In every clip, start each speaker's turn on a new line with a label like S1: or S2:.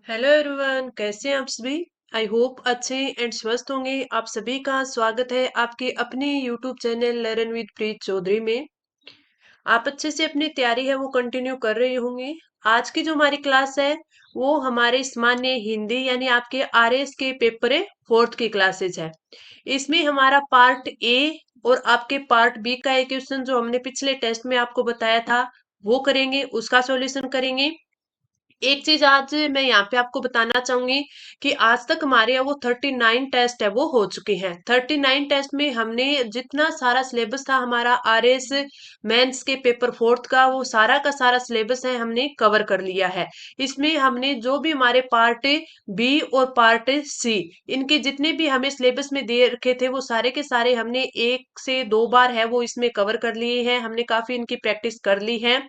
S1: Hello everyone, कैसे हैं आप सभी। आई होप अच्छे एंड स्वस्थ होंगे। आप सभी का स्वागत है आपके अपने यूट्यूब चैनल लर्न विद प्रीत चौधरी में। आप अच्छे से अपनी तैयारी है वो कंटिन्यू कर रहे होंगे। आज की जो हमारी क्लास है वो हमारे सामान्य हिंदी यानी आपके आरएस के पेपर है, फोर्थ की क्लासेज है। इसमें हमारा पार्ट ए और आपके पार्ट बी का एक क्वेश्चन जो हमने पिछले टेस्ट में आपको बताया था वो करेंगे, उसका सॉल्यूशन करेंगे। एक चीज आज मैं यहाँ पे आपको बताना चाहूंगी कि आज तक हमारे यहाँ वो 39 टेस्ट है वो हो चुके हैं। 39 टेस्ट में हमने जितना सारा सिलेबस था हमारा आरएस मेंस के पेपर फोर्थ का, वो सारा का सारा सिलेबस है हमने कवर कर लिया है। इसमें हमने जो भी हमारे पार्ट बी और पार्ट सी, इनके जितने भी हमें सिलेबस में दे रखे थे वो सारे के सारे हमने एक से दो बार है वो इसमें कवर कर लिए हैं। हमने काफी इनकी प्रैक्टिस कर ली है।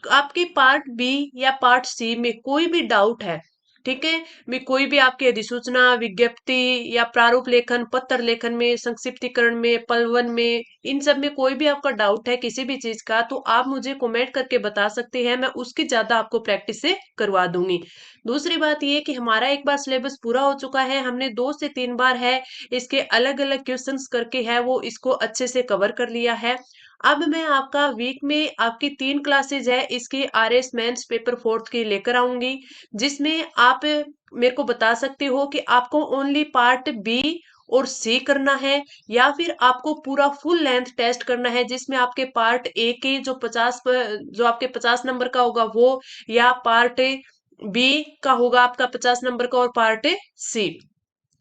S1: आपके पार्ट बी या पार्ट सी में कोई भी डाउट है, ठीक है, में कोई भी आपकी अधिसूचना विज्ञप्ति या प्रारूप लेखन पत्र लेखन में संक्षिप्तीकरण में पलवन में इन सब में कोई भी आपका डाउट है किसी भी चीज का, तो आप मुझे कमेंट करके बता सकते हैं। मैं उसकी ज्यादा आपको प्रैक्टिस से करवा दूंगी। दूसरी बात ये कि हमारा एक बार सिलेबस पूरा हो चुका है, हमने 2 से 3 बार है इसके अलग अलग क्वेश्चंस करके है वो इसको अच्छे से कवर कर लिया है। अब मैं आपका वीक में आपकी 3 क्लासेज है इसकी आरएस मेंस पेपर फोर्थ की लेकर आऊंगी, जिसमें आप मेरे को बता सकते हो कि आपको ओनली पार्ट बी और सी करना है या फिर आपको पूरा फुल लेंथ टेस्ट करना है, जिसमें आपके पार्ट ए के जो 50 नंबर का होगा वो, या पार्ट बी का होगा आपका 50 नंबर का, और पार्ट सी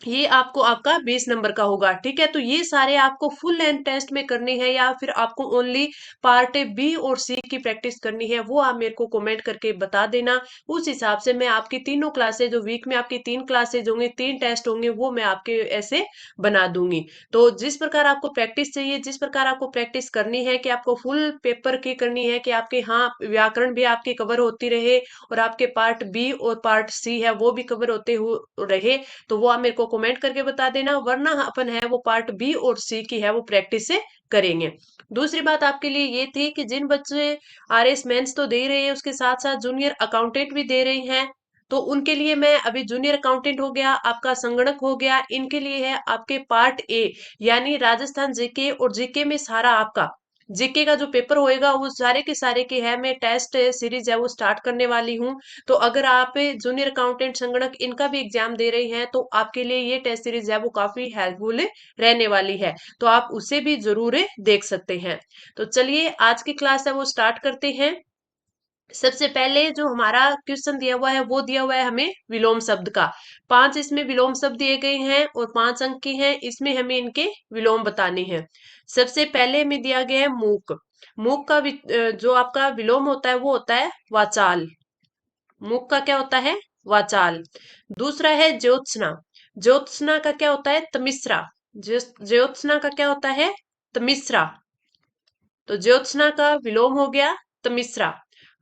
S1: ये आपको आपका 20 नंबर का होगा। ठीक है, तो ये सारे आपको फुल लेंथ टेस्ट में करनी है या फिर आपको ओनली पार्ट बी और सी की प्रैक्टिस करनी है, वो आप मेरे को कमेंट करके बता देना। उस हिसाब से मैं आपकी तीनों क्लासेज, जो वीक में आपकी 3 क्लासेज होंगे 3 टेस्ट होंगे, वो मैं आपके ऐसे बना दूंगी। तो जिस प्रकार आपको प्रैक्टिस चाहिए, जिस प्रकार आपको प्रैक्टिस करनी है कि आपको फुल पेपर की करनी है कि आपके हाँ व्याकरण भी आपकी कवर होती रहे और आपके पार्ट बी और पार्ट सी है वो भी कवर होते हुए रहे, तो वो आप मेरे को कमेंट करके बता देना। वरना अपन है वो पार्ट बी और सी की है वो प्रैक्टिस से करेंगे। दूसरी बात आपके लिए ये थी कि जिन बच्चे आरएस मेंस तो दे रहे हैं उसके साथ साथ जूनियर अकाउंटेंट भी दे रही हैं, तो उनके लिए मैं अभी जूनियर अकाउंटेंट हो गया, आपका संगणक हो गया, इनके लिए है आपके पार्ट ए यानी राजस्थान जीके, और जीके में सारा आपका जीके का जो पेपर होएगा वो सारे के सारे के है मैं टेस्ट सीरीज है वो स्टार्ट करने वाली हूँ। तो अगर आप जूनियर अकाउंटेंट संगणक इनका भी एग्जाम दे रही हैं तो आपके लिए ये टेस्ट सीरीज है वो काफी हेल्पफुल रहने वाली है, तो आप उसे भी जरूर देख सकते हैं। तो चलिए आज की क्लास है वो स्टार्ट करते हैं। सबसे पहले जो हमारा क्वेश्चन दिया हुआ है वो दिया हुआ है हमें विलोम शब्द का। 5 इसमें विलोम शब्द दिए गए हैं और 5 अंक के हैं, इसमें हमें इनके विलोम बताने हैं। सबसे पहले में दिया गया है मूक। मूक का जो आपका विलोम होता है वो होता है वाचाल। मुख का क्या होता है, वाचाल। दूसरा है ज्योत्सना। ज्योत्सना का क्या होता है, तमिश्रा। ज्योत्सना का क्या होता है, तमिश्रा। तो ज्योत्सना का विलोम हो गया तमिश्रा।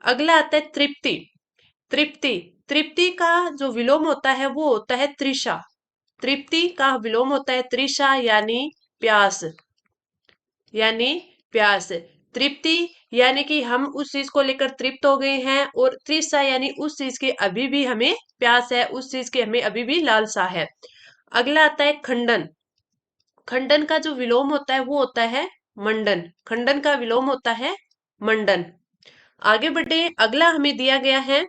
S1: अगला आता है तृप्ति। तृप्ति, तृप्ति का जो विलोम होता है वो होता है तृषा। तृप्ति का विलोम होता है तृषा यानी प्यास, यानी प्यास। तृप्ति यानी कि हम उस चीज को लेकर तृप्त हो गए हैं, और तृषा यानी उस चीज के अभी भी हमें प्यास है, उस चीज के हमें अभी भी लालसा है। अगला आता है खंडन। खंडन का जो विलोम होता है वो होता है मंडन। खंडन का विलोम होता है मंडन। आगे बढ़े, अगला हमें दिया गया है,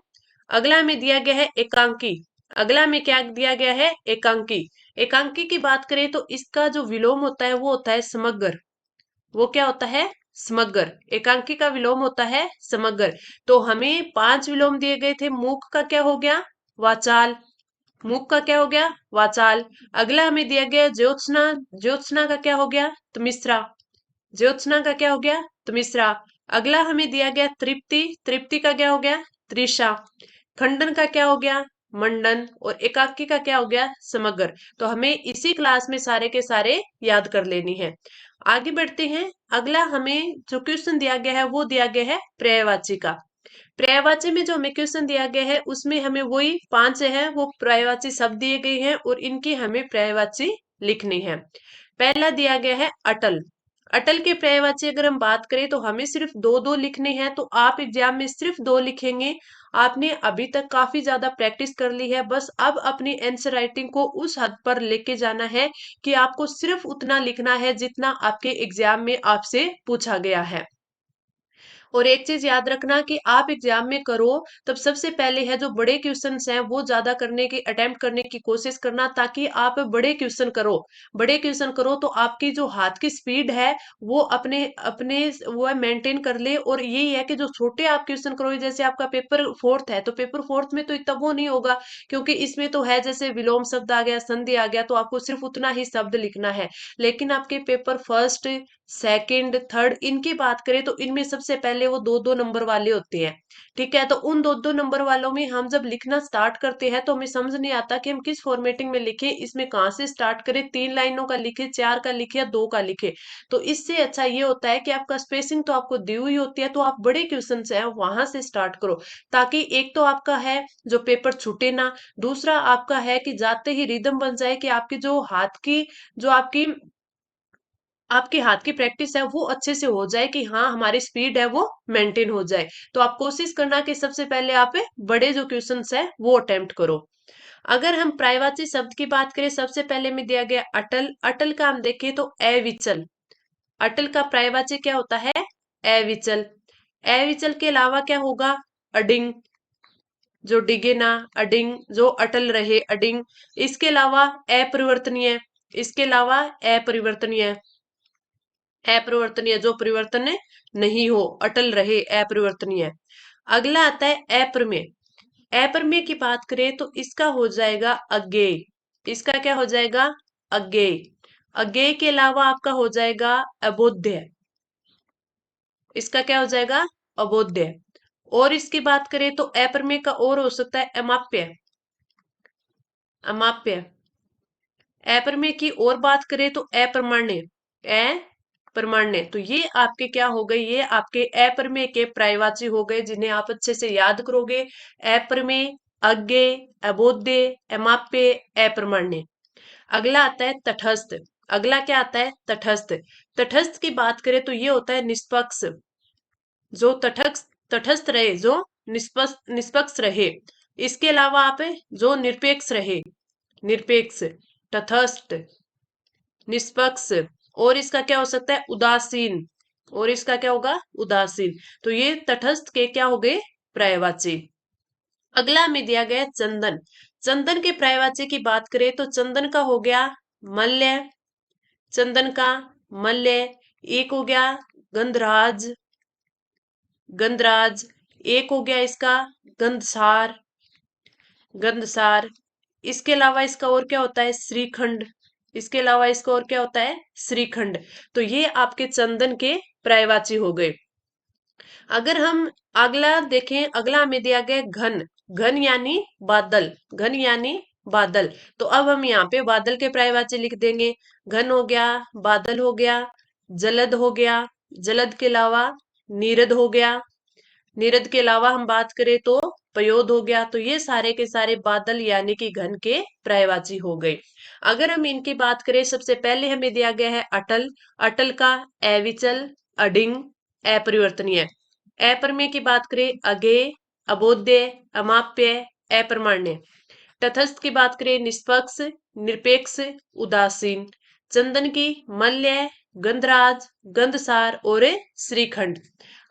S1: अगला हमें दिया गया है एकांकी। अगला में क्या दिया गया है, एकांकी। एकांकी की बात करें तो इसका जो विलोम होता है वो होता है समग्र। वो क्या होता है, समग्र। एकांकी का विलोम होता है समग्र। तो हमें 5 विलोम दिए गए थे। मूक का क्या हो गया, वाचाल। मूक का क्या हो गया, वाचाल। अगला हमें दिया गया ज्योत्सना। ज्योत्सना का क्या हो गया, तमिश्रा। ज्योत्सना का क्या हो गया, तमिश्रा। अगला हमें दिया गया तृप्ति। तृप्ति का क्या हो गया, तृषा। खंडन का क्या हो गया, मंडन। और एकाकी का क्या हो गया, समग्र। तो हमें इसी क्लास में सारे के सारे याद कर लेनी है। आगे बढ़ते हैं। अगला हमें जो क्वेश्चन दिया गया है वो दिया गया है पर्यायवाची का। पर्यायवाची में जो हमें क्वेश्चन दिया गया है उसमें हमें वही 5 है वो पर्यायवाची शब्द दिए गए हैं और इनकी हमें पर्यायवाची लिखनी है। पहला दिया गया है अटल। अटल के पर्यायवाची अगर हम बात करें तो हमें सिर्फ दो दो लिखने हैं, तो आप एग्जाम में सिर्फ 2 लिखेंगे। आपने अभी तक काफी ज्यादा प्रैक्टिस कर ली है, बस अब अपनी आंसर राइटिंग को उस हद पर लेके जाना है कि आपको सिर्फ उतना लिखना है जितना आपके एग्जाम में आपसे पूछा गया है। और एक चीज याद रखना कि आप एग्जाम में करो तब सबसे पहले है जो बड़े क्वेश्चंस हैं वो ज्यादा करने की अटेम्प्ट करने की कोशिश करना, ताकि आप बड़े क्वेश्चन करो। बड़े क्वेश्चन करो तो आपकी जो हाथ की स्पीड है वो अपने अपने वो मेंटेन कर ले। और यही है कि जो छोटे आप क्वेश्चन करोगे, जैसे आपका पेपर फोर्थ है तो पेपर फोर्थ में तो इतना वो नहीं होगा, क्योंकि इसमें तो है जैसे विलोम शब्द आ गया, संधि आ गया, तो आपको सिर्फ उतना ही शब्द लिखना है। लेकिन आपके पेपर फर्स्ट, सेकंड, थर्ड इनकी बात करें तो इनमें सबसे पहले वो दो दो नंबर वाले होते हैं। ठीक है, तो उन दो दो नंबर वालों में हम जब लिखना स्टार्ट करते हैं तो हमें समझ नहीं आता कि हम किस फॉर्मेटिंग में लिखें, इसमें कहाँ से स्टार्ट करें, 3 लाइनों का लिखे, 4 का लिखे या 2 का लिखे। तो इससे अच्छा ये होता है कि आपका स्पेसिंग तो आपको दी हुई होती है, तो आप बड़े क्वेश्चन है वहां से स्टार्ट करो, ताकि एक तो आपका है जो पेपर छूटे ना, दूसरा आपका है कि जाते ही रिदम बन जाए, कि आपकी जो हाथ की जो आपके हाथ की प्रैक्टिस है वो अच्छे से हो जाए, कि हाँ हमारी स्पीड है वो मेंटेन हो जाए। तो आप कोशिश करना कि सबसे पहले आप बड़े जो क्वेश्चंस है वो अटेम्प्ट करो। अगर हम पर्यायवाची शब्द की बात करें, सबसे पहले में दिया गया अटल। अटल का हम देखें तो अविचल। अटल का पर्यायवाची क्या होता है? अविचल। अविचल के अलावा क्या होगा? अडिंग, जो डिगे ना, अडिंग जो अटल रहे, अडिंग। इसके अलावा अपरिवर्तनीय, इसके अलावा अपरिवर्तनीय, अपरिवर्तनीय जो परिवर्तन नहीं हो, अटल रहे, अपरिवर्तनीय। अगला आता है अप्रमेय। अप्रमेय की बात करें तो इसका हो जाएगा अज्ञेय। इसका क्या हो जाएगा? अज्ञेय। अज्ञेय के अलावा आपका हो जाएगा अबोध्य। इसका क्या हो जाएगा? अबोध्य। और इसकी बात करें तो अप्रमेय का और हो सकता है अमाप्य। अमाप्य। अप्रमेय की और बात करें तो अप्रमाण्य। अप्रमाण्य, तो ये आपके क्या हो गए? ये आपके अप्रमेय के पर्यायवाची हो गए, जिन्हें आप अच्छे से याद करोगे। अप्रमेय, अज्ञेय, अबोध्य, अमाप्य, अप्रमाण्य। अगला आता है तटस्थ। अगला क्या आता है? तटस्थ। तटस्थ की बात करें तो ये होता है निष्पक्ष। जो तटस्थ तटस्थ रहे, जो निष्पक्ष निष्पक्ष रहे। इसके अलावा आप जो निरपेक्ष रहे, निरपेक्ष, तटस्थ, निष्पक्ष। और इसका क्या हो सकता है? उदासीन। और इसका क्या होगा? उदासीन। तो ये तटस्थ के क्या हो गए? पर्यायवाची। अगला में दिया गया है चंदन। चंदन के पर्यायवाची की बात करें तो चंदन का हो गया मल्य। चंदन का मल्य। एक हो गया गंधराज, गंधराज। एक हो गया इसका गंधसार, गंधसार। इसके अलावा इसका और क्या होता है? श्रीखंड। इसके अलावा इसका और क्या होता है? श्रीखंड। तो ये आपके चंदन के पर्यायवाची हो गए। अगर हम अगला देखें, अगला हमें दिया गया घन। घन यानी बादल, घन यानी बादल। तो अब हम यहाँ पे बादल के पर्यायवाची लिख देंगे। घन हो गया, बादल हो गया, जलद हो गया, जलद के अलावा नीरद हो गया, नीरद के अलावा हम बात करें तो पयोद हो गया। तो ये सारे के सारे बादल यानी कि घन के पर्यायवाची हो गए। अगर हम इनकी बात करें, सबसे पहले हमें दिया गया है अटल। अटल का अविचल, अडिंग, अपरिवर्तनीय। अप्रमेय की बात करें अज्ञेय, अबोध्य, अमाप्य, अप्रमाण्य। तटस्थ की बात करें निष्पक्ष, निरपेक्ष, उदासीन। चंदन की मल्य, गंधराज, गंधसार और श्रीखंड।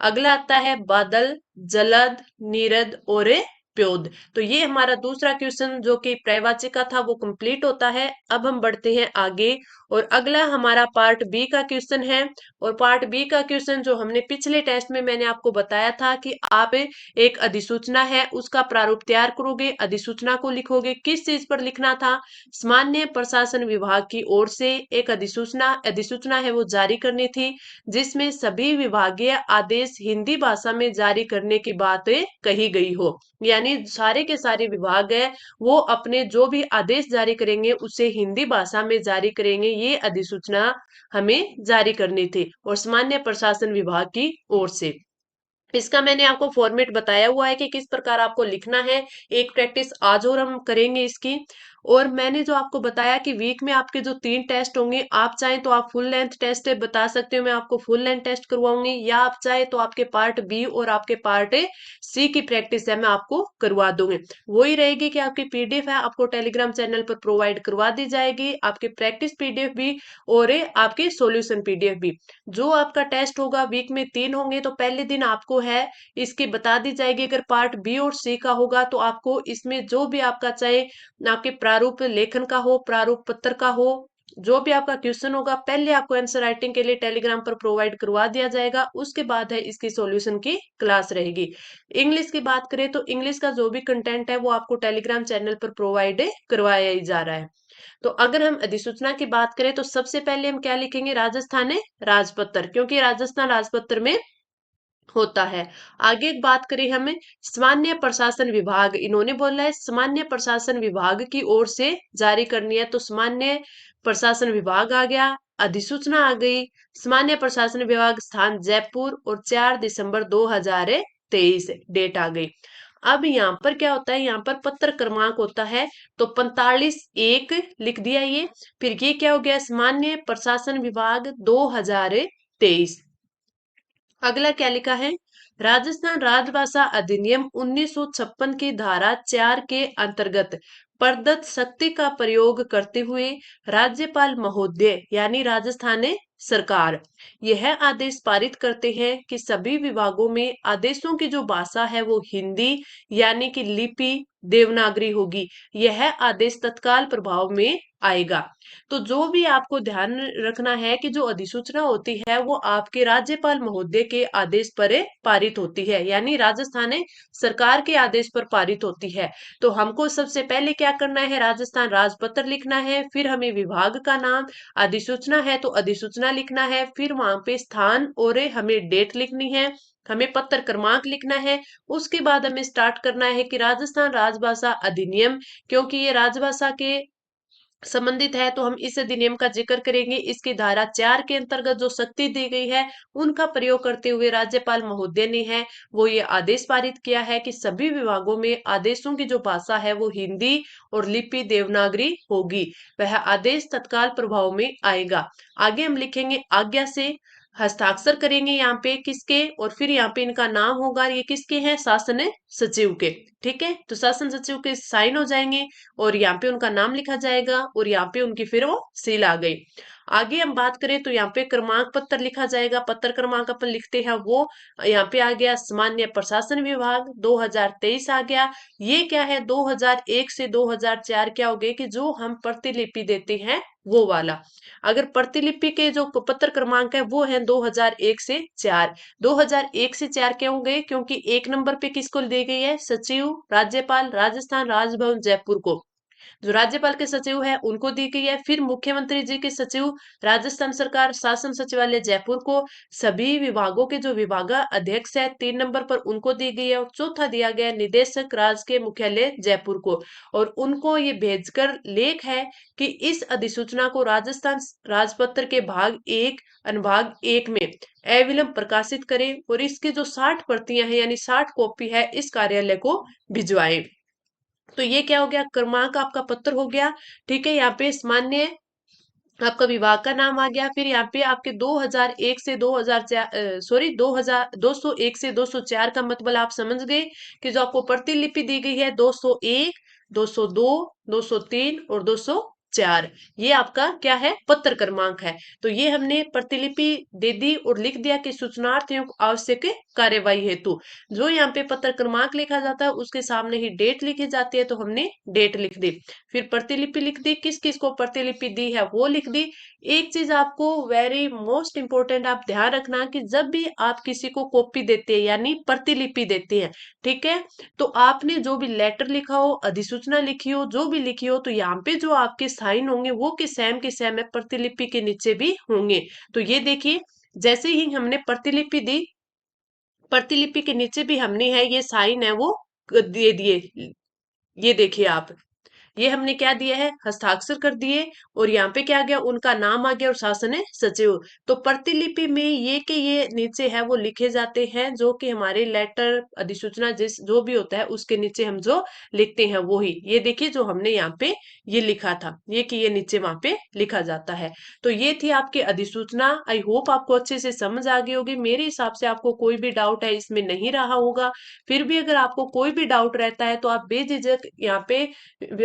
S1: अगला आता है बादल, जलद, नीरद और प्योद। तो ये हमारा दूसरा क्वेश्चन जो कि पर्यायवाची का था वो कंप्लीट होता है। अब हम बढ़ते हैं आगे, और अगला हमारा पार्ट बी का क्वेश्चन है। और पार्ट बी का क्वेश्चन जो हमने पिछले टेस्ट में मैंने आपको बताया था कि आप एक अधिसूचना है उसका प्रारूप तैयार करोगे, अधिसूचना को लिखोगे। किस चीज पर लिखना था? सामान्य प्रशासन विभाग की ओर से एक अधिसूचना अधिसूचना है वो जारी करनी थी, जिसमें सभी विभागीय आदेश हिंदी भाषा में जारी करने की बात कही गई हो। यानी सारे के सारे विभाग है वो अपने जो भी आदेश जारी करेंगे उसे हिंदी भाषा में जारी करेंगे। ये अधिसूचना हमें जारी करनी थी, और सामान्य प्रशासन विभाग की ओर से। इसका मैंने आपको फॉर्मेट बताया हुआ है कि किस प्रकार आपको लिखना है। एक प्रैक्टिस आज और हम करेंगे इसकी। और मैंने जो आपको बताया कि वीक में आपके जो 3 टेस्ट होंगे, आप चाहें तो आप फुल लेंथ टेस्ट बता सकते हो, मैं आपको फुल लेंथ टेस्ट करवाऊंगी, या आप चाहे तो आपके पार्ट बी और आपके पार्ट सी की प्रैक्टिस है मैं आपको करवा दूंगी। वही रहेगी कि आपकी पीडीएफ है आपको टेलीग्राम चैनल पर प्रोवाइड करवा दी जाएगी, आपके प्रैक्टिस पीडीएफ भी और आपके सॉल्यूशन पीडीएफ भी। जो आपका टेस्ट होगा वीक में 3 होंगे, तो पहले दिन आपको है इसकी बता दी जाएगी। अगर पार्ट बी और सी का होगा तो आपको इसमें जो भी आपका चाहे आपके प्रारूप लेखन का हो, प्रारूप पत्र का हो, जो भी आपका क्वेश्चन होगा पहले आपको आंसर राइटिंग के लिए टेलीग्राम पर प्रोवाइड करवा दिया जाएगा। उसके बाद है इसकी सॉल्यूशन की क्लास रहेगी। इंग्लिश की बात करें तो इंग्लिश का जो भी कंटेंट है वो आपको टेलीग्राम चैनल पर प्रोवाइड करवाया ही जा रहा है। तो अगर हम अधिसूचना की बात करें तो सबसे पहले हम क्या लिखेंगे, राजस्थान राजपत्र, क्योंकि राजस्थान राजपत्र में होता है। आगे एक बात करें हमें सामान्य प्रशासन विभाग, इन्होंने बोला है सामान्य प्रशासन विभाग की ओर से जारी करनी है, तो सामान्य प्रशासन विभाग आ गया, अधिसूचना आ गई। सामान्य प्रशासन विभाग स्थान जयपुर और 4 दिसंबर 2023 डेट आ गई। अब यहाँ पर क्या होता है, यहाँ पर पत्र क्रमांक होता है, तो 45 1 लिख दिया ये। फिर ये क्या हो गया, सामान्य प्रशासन विभाग 2023। अगला क्या लिखा है, राजस्थान राजभाषा अधिनियम 1956 की धारा 4 के अंतर्गत प्रदत्त शक्ति का प्रयोग करते हुए राज्यपाल महोदय यानी राजस्थान सरकार यह आदेश पारित करते हैं कि सभी विभागों में आदेशों की जो भाषा है वो हिंदी यानी कि लिपि देवनागरी होगी। यह आदेश तत्काल प्रभाव में आएगा। तो जो भी आपको ध्यान रखना है कि जो अधिसूचना होती है वो आपके राज्यपाल महोदय के आदेश पर पारित होती है, यानी राजस्थान सरकार के आदेश पर पारित होती है। तो हमको सबसे पहले क्या करना है, राजस्थान राजपत्र लिखना है, फिर हमें विभाग का नाम, अधिसूचना है तो अधिसूचना लिखना है, फिर वहां पे स्थान और हमें डेट लिखनी है, हमें पत्र क्रमांक लिखना है। उसके बाद हमें स्टार्ट करना है कि राजस्थान राजभाषा अधिनियम, क्योंकि ये राजभाषा के संबंधित है तो हम इस अधिनियम का जिक्र करेंगे। इसकी धारा 4 के अंतर्गत जो शक्ति दी गई है उनका प्रयोग करते हुए राज्यपाल महोदय ने है वो ये आदेश पारित किया है कि सभी विभागों में आदेशों की जो भाषा है वो हिंदी और लिपि देवनागरी होगी। वह आदेश तत्काल प्रभाव में आएगा। आगे हम लिखेंगे आज्ञा से, हस्ताक्षर करेंगे यहाँ पे किसके, और फिर यहाँ पे इनका नाम होगा, ये किसके हैं, शासन सचिव के। ठीक है, तो शासन सचिव के साइन हो जाएंगे और यहाँ पे उनका नाम लिखा जाएगा और यहाँ पे उनकी फिर वो सील आ गई। आगे हम बात करें तो यहाँ पे क्रमांक पत्र लिखा जाएगा, पत्र क्रमांक अपन लिखते हैं वो यहाँ पे आ गया सामान्य प्रशासन विभाग 2023 आ गया। ये क्या है, 2001 से 2004 क्या हो गए कि जो हम प्रतिलिपि देते हैं वो वाला। अगर प्रतिलिपि के जो पत्र क्रमांक है वो है 2001 से 4। 2001 से 4 क्या हो गए, क्योंकि 1 नंबर पे किसको दी गई है, सचिव राज्यपाल राजस्थान राजभवन जयपुर को, जो राज्यपाल के सचिव है उनको दी गई है। फिर मुख्यमंत्री जी के सचिव राजस्थान सरकार शासन सचिवालय जयपुर को, सभी विभागों के जो विभाग अध्यक्ष है 3 नंबर पर उनको दी गई है, और चौथा दिया गया निदेशक राज के मुख्यालय जयपुर को, और उनको ये भेजकर लेख है कि इस अधिसूचना को राजस्थान राजपत्र के भाग 1 अनुभाग 1 में अविलंब प्रकाशित करें और इसकी जो 60 प्रतियां हैं यानी 60 कॉपी है इस कार्यालय को भिजवाएं। तो ये क्या हो गया, क्रमांक आपका पत्र हो गया। ठीक है, यहाँ पे सामान्य आपका विभाग का नाम आ गया। फिर यहाँ पे आपके 2001 से 2004 सॉरी 2000 201 से 204 का मतलब आप समझ गए कि जो आपको प्रतिलिपि दी गई है 201 202 203 और 204, ये आपका क्या है, पत्र क्रमांक है। तो ये हमने प्रतिलिपि दे दी और लिख दिया कि सूचनार्थियों को आवश्यक कार्यवाही हेतु जो यहाँ पे पत्र क्रमांक लिखा जाता है उसके सामने ही डेट लिखी जाती है, तो हमने डेट लिख दी। फिर प्रतिलिपि लिख दी, किस किस को प्रतिलिपि दी है वो लिख दी। एक चीज आपको वेरी मोस्ट इंपोर्टेंट आप ध्यान रखना कि जब भी आप किसी को कॉपी देते हैं यानी प्रतिलिपि देते हैं, ठीक है, तो आपने जो भी लेटर लिखा हो, अधिसूचना लिखी हो, जो भी लिखी हो, तो यहाँ पे जो आपके साइन होंगे वो के सेम है प्रतिलिपि के नीचे भी होंगे। तो ये देखिए, जैसे ही हमने प्रतिलिपि दी, प्रतिलिपि के नीचे भी हमने है ये साइन है वो दे दिए। ये देखिए आप, ये हमने क्या दिया है, हस्ताक्षर कर दिए, और यहाँ पे क्या आ गया, उनका नाम आ गया और शासन है सचिव। तो प्रतिलिपि में ये नीचे है वो लिखे जाते हैं, जो कि हमारे लेटर अधिसूचना जिस जो भी होता है उसके नीचे हम जो लिखते हैं वो ही, ये देखिए जो हमने यहाँ पे ये लिखा था, ये कि ये नीचे वहां पे लिखा जाता है। तो ये थी आपकी अधिसूचना। आई होप आपको अच्छे से समझ आ गई होगी। मेरे हिसाब से आपको कोई भी डाउट है इसमें नहीं रहा होगा। फिर भी अगर आपको कोई भी डाउट रहता है तो आप बेझिझक यहाँ पे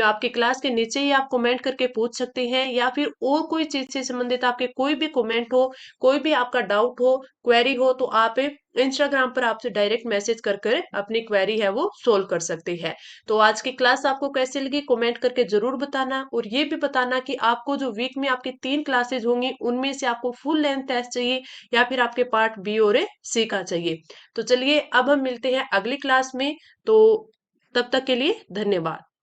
S1: आपके क्लास के नीचे ही आप कमेंट करके पूछ सकते हैं, या फिर और कोई चीज से संबंधित आपके कोई भी कमेंट हो, कोई भी आपका डाउट हो, क्वेरी हो, तो आप इंस्टाग्राम पर आपसे डायरेक्ट मैसेज कर कर अपनी क्वेरी है वो सोल्व कर सकते हैं। तो आज की क्लास आपको कैसी लगी कमेंट करके जरूर बताना, और ये भी बताना कि आपको जो वीक में आपकी 3 क्लासेज होंगी उनमें से आपको फुल लेंथ टेस्ट चाहिए या फिर आपके पार्ट बी और ए सी का चाहिए। तो चलिए अब हम मिलते हैं अगली क्लास में। तो तब तक के लिए धन्यवाद।